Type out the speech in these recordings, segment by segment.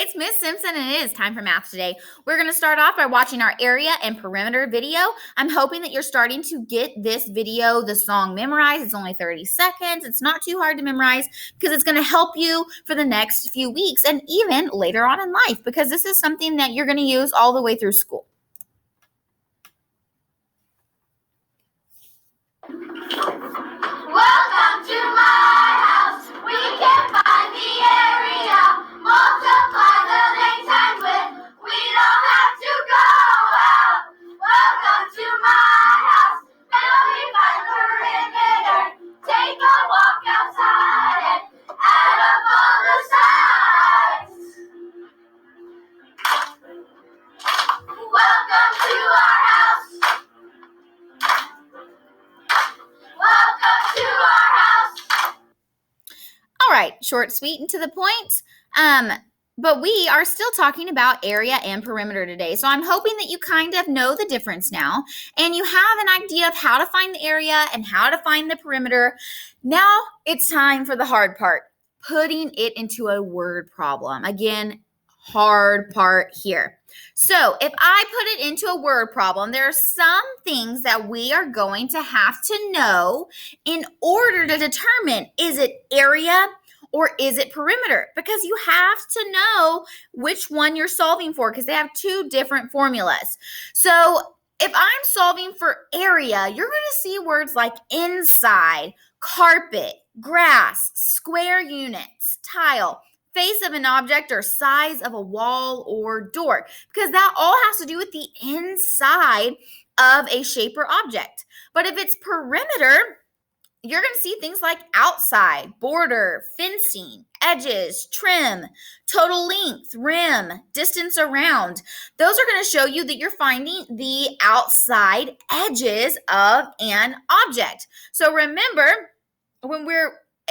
it's Miss Simpson and it is time for math today. We're going to start off by watching our area and perimeter video. I'm hoping that you're starting to get this video, the song memorized. It's only 30 seconds. It's not too hard to memorize because it's going to help you for the next few weeks and even later on in life because this is something that you're going to use all the way through school. Welcome to my house. We can find the area. Multiply the length times width. We don't have to go out. Welcome to my house. Help me find the perimeter. Take a walk outside and add up all the sides. Welcome to our house. Welcome to our house. All right, short, sweet, and to the point. But we are still talking about area and perimeter today. So I'm hoping that you kind of know the difference now and you have an idea of how to find the area and how to find the perimeter. Now it's time for the hard part, putting it into a word problem. Again, hard part here. So if I put it into a word problem, there are some things that we are going to have to know in order to determine, is it area or is it perimeter? Because you have to know which one you're solving for because they have two different formulas. So if I'm solving for area, you're going to see words like inside, carpet, grass, square units, tile, face of an object, or size of a wall or door, because that all has to do with the inside of a shape or object. But if it's perimeter, you're going to see things like outside, border, fencing, edges, trim, total length, rim, distance around. Those are going to show you that you're finding the outside edges of an object. So remember,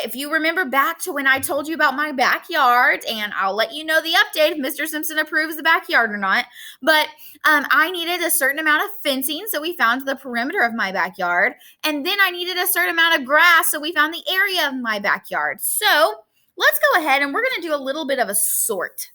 if you remember back to when I told you about my backyard, and I'll let you know the update if Mr. Simpson approves the backyard or not, but I needed a certain amount of fencing, so we found the perimeter of my backyard, and then I needed a certain amount of grass, so we found the area of my backyard. So let's go ahead and we're going to do a little bit of a sort.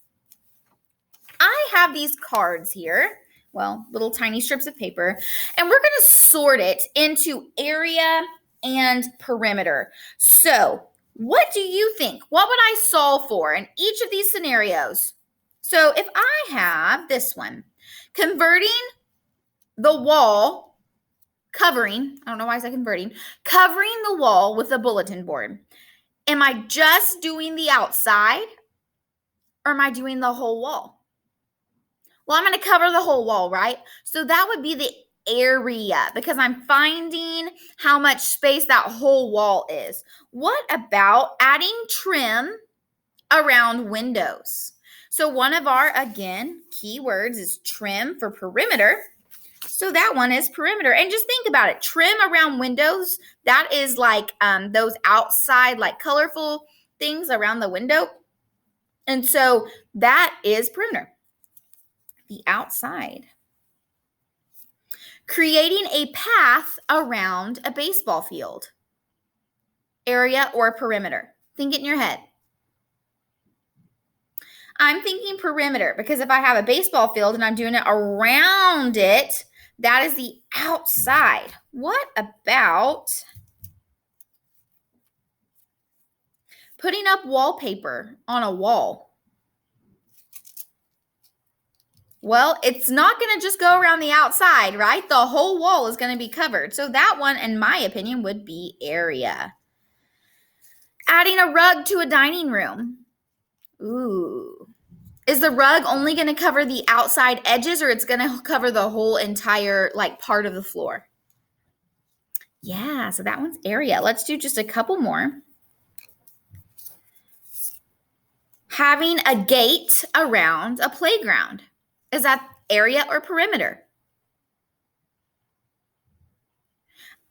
I have these cards here, well, little tiny strips of paper, and we're going to sort it into area and perimeter. So what do you think? What would I solve for in each of these scenarios? So if I have this one, converting the wall, covering the wall with a bulletin board. Am I just doing the outside or am I doing the whole wall? Well, I'm going to cover the whole wall, right? So that would be the area because I'm finding how much space that whole wall is. What about adding trim around windows? So one of our, again, keywords is trim for perimeter. So that one is perimeter. And just think about it. Trim around windows, that is like those outside, like colorful things around the window. And so that is perimeter. The outside. Creating a path around a baseball field. Area or perimeter. Think it in your head. I'm thinking perimeter because if I have a baseball field and I'm doing it around it, that is the outside. What about putting up wallpaper on a wall? Well, it's not going to just go around the outside, right? The whole wall is going to be covered. So that one, in my opinion, would be area. Adding a rug to a dining room. Ooh. Is the rug only going to cover the outside edges or it's going to cover the whole entire part of the floor? Yeah, so that one's area. Let's do just a couple more. Having a gate around a playground. Is that area or perimeter?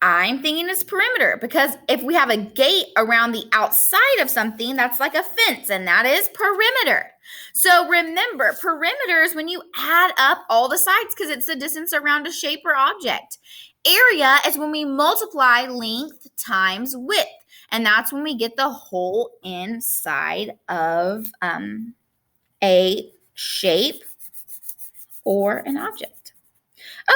I'm thinking it's perimeter because if we have a gate around the outside of something, that's like a fence, and that is perimeter. So remember, perimeter is when you add up all the sides because it's the distance around a shape or object. Area is when we multiply length times width, and that's when we get the whole inside of a shape or an object.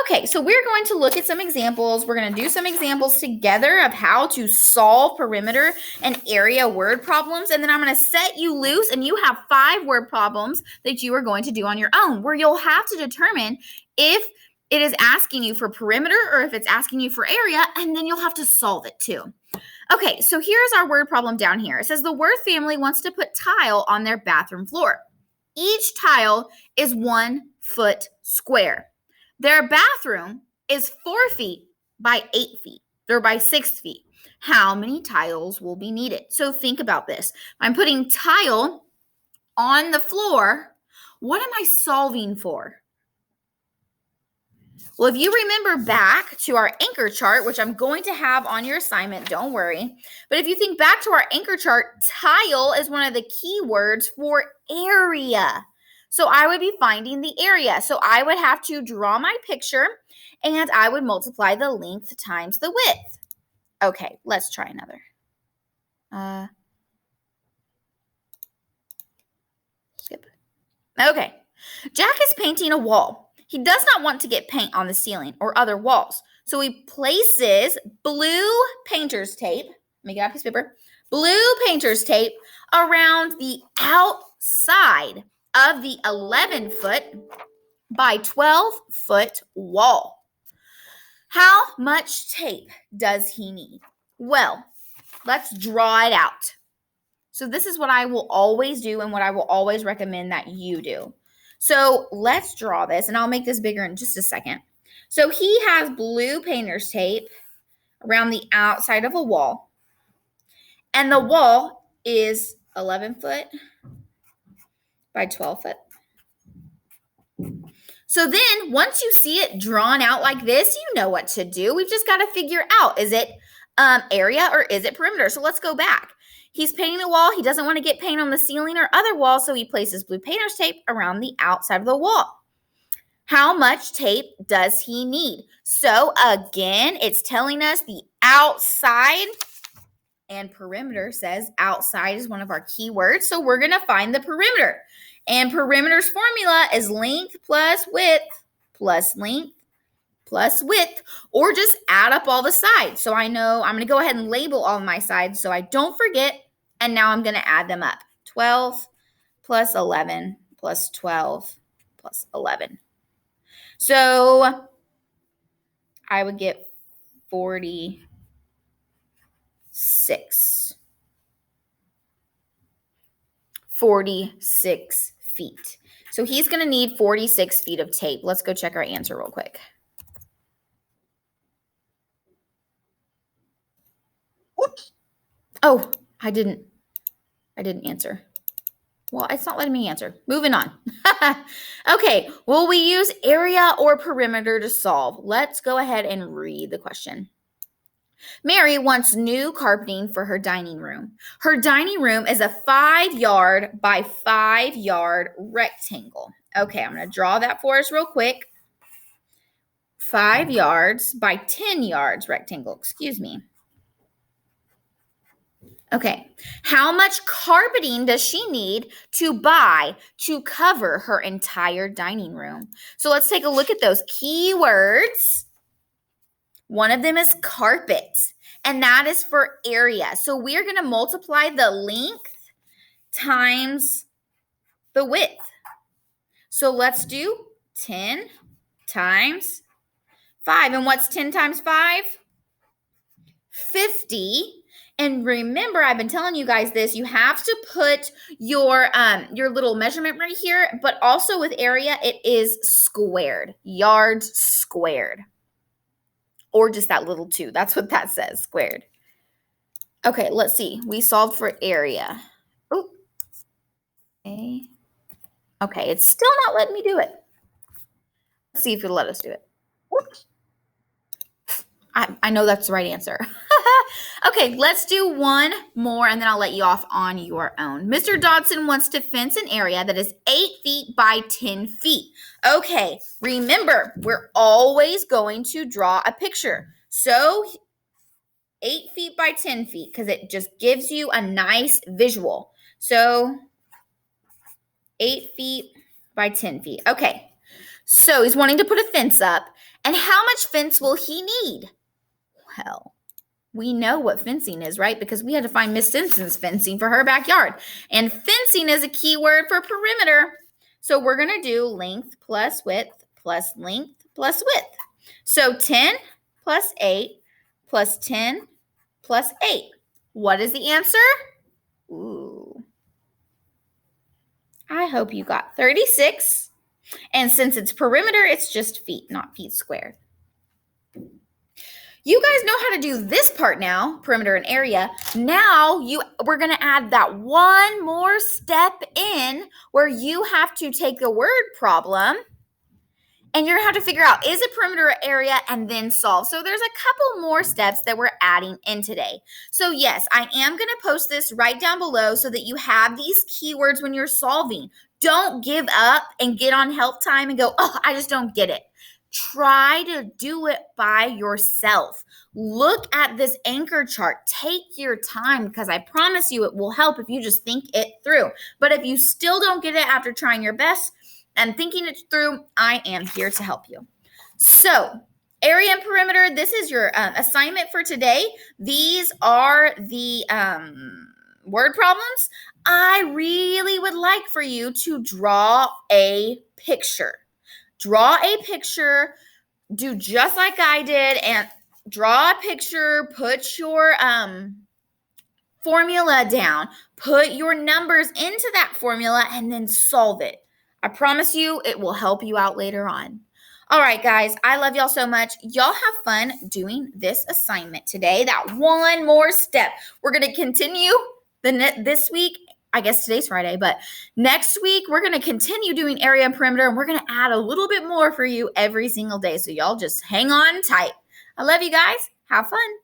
Okay, so we're going to look at some examples. We're going to do some examples together of how to solve perimeter and area word problems. And then I'm going to set you loose, and you have 5 word problems that you are going to do on your own, where you'll have to determine if it is asking you for perimeter or if it's asking you for area, and then you'll have to solve it too. Okay, so here's our word problem down here. It says the Worth family wants to put tile on their bathroom floor. Each tile is 1 foot square. Their bathroom is 4 feet by 8 feet, or by 6 feet. How many tiles will be needed? So think about this. I'm putting tile on the floor. What am I solving for? Well, if you remember back to our anchor chart, which I'm going to have on your assignment, don't worry. But if you think back to our anchor chart, tile is one of the key words for area. So I would be finding the area. So I would have to draw my picture, and I would multiply the length times the width. Okay, let's try another. Skip. Okay. Jack is painting a wall. He does not want to get paint on the ceiling or other walls. So he places blue painter's tape. Let me get out a piece of paper. Blue painter's tape around the outside of the 11-foot by 12-foot wall. How much tape does he need? Well, let's draw it out. So this is what I will always do and what I will always recommend that you do. So let's draw this, and I'll make this bigger in just a second. So he has blue painter's tape around the outside of a wall, and the wall is 11 foot by 12 foot. So then once you see it drawn out like this, you know what to do. We've just got to figure out, is it area or is it perimeter? So let's go back. He's painting the wall. He doesn't want to get paint on the ceiling or other walls, so he places blue painter's tape around the outside of the wall. How much tape does he need? So again, it's telling us the outside, and perimeter says outside is one of our key words, so we're going to find the perimeter. And perimeter's formula is length plus width plus length plus width, or just add up all the sides. So I know I'm going to go ahead and label all my sides so I don't forget. And now I'm going to add them up. 12 plus 11 plus 12 plus 11. So I would get 46. 46 feet. So he's going to need 46 feet of tape. Let's go check our answer real quick. Whoops. Oh, I didn't answer. Well, it's not letting me answer. Moving on. Okay, will we use area or perimeter to solve? Let's go ahead and read the question. Mary wants new carpeting for her dining room. Her dining room is a 5-yard by 5-yard rectangle. Okay, I'm going to draw that for us real quick. 5 yards by 10 yards rectangle, excuse me. Okay, how much carpeting does she need to buy to cover her entire dining room? So let's take a look at those key words. One of them is carpet, and that is for area. So we're going to multiply the length times the width. So let's do 10 times 5. And what's 10 times 5? 50. And remember, I've been telling you guys this, you have to put your little measurement right here, but also with area, it is squared, yards squared. Or just that little 2. That's what that says, squared. Okay, let's see. We solved for area. Oh, okay, it's still not letting me do it. Let's see if it'll let us do it. Whoops. I know that's the right answer. Okay, let's do one more, and then I'll let you off on your own. Mr. Dodson wants to fence an area that is 8 feet by 10 feet. Okay, remember, we're always going to draw a picture. So 8 feet by 10 feet, because it just gives you a nice visual. So 8 feet by 10 feet. Okay. So he's wanting to put a fence up. And how much fence will he need? Well, we know what fencing is, right? Because we had to find Miss Simpson's fencing for her backyard. And fencing is a key word for perimeter. So we're going to do length plus width plus length plus width. So 10 plus 8 plus 10 plus 8. What is the answer? Ooh. I hope you got 36. And since it's perimeter, it's just feet, not feet squared. You guys know how to do this part now, perimeter and area. Now we're going to add that one more step in where you have to take the word problem and you're going to have to figure out, is it perimeter or area, and then solve. So there's a couple more steps that we're adding in today. So yes, I am going to post this right down below so that you have these keywords when you're solving. Don't give up and get on help time and go, oh, I just don't get it. Try to do it by yourself. Look at this anchor chart. Take your time because I promise you it will help if you just think it through. But if you still don't get it after trying your best and thinking it through, I am here to help you. So, area and perimeter, this is your assignment for today. These are the word problems. I really would like for you to draw a picture. Draw a picture, do just like I did, and draw a picture, put your formula down, put your numbers into that formula, and then solve it. I promise you it will help you out later on. All right, guys, I love y'all so much. Y'all have fun doing this assignment today. That one more step. We're going to continue this week. I guess today's Friday, but next week we're going to continue doing area and perimeter, and we're going to add a little bit more for you every single day. So y'all just hang on tight. I love you guys. Have fun.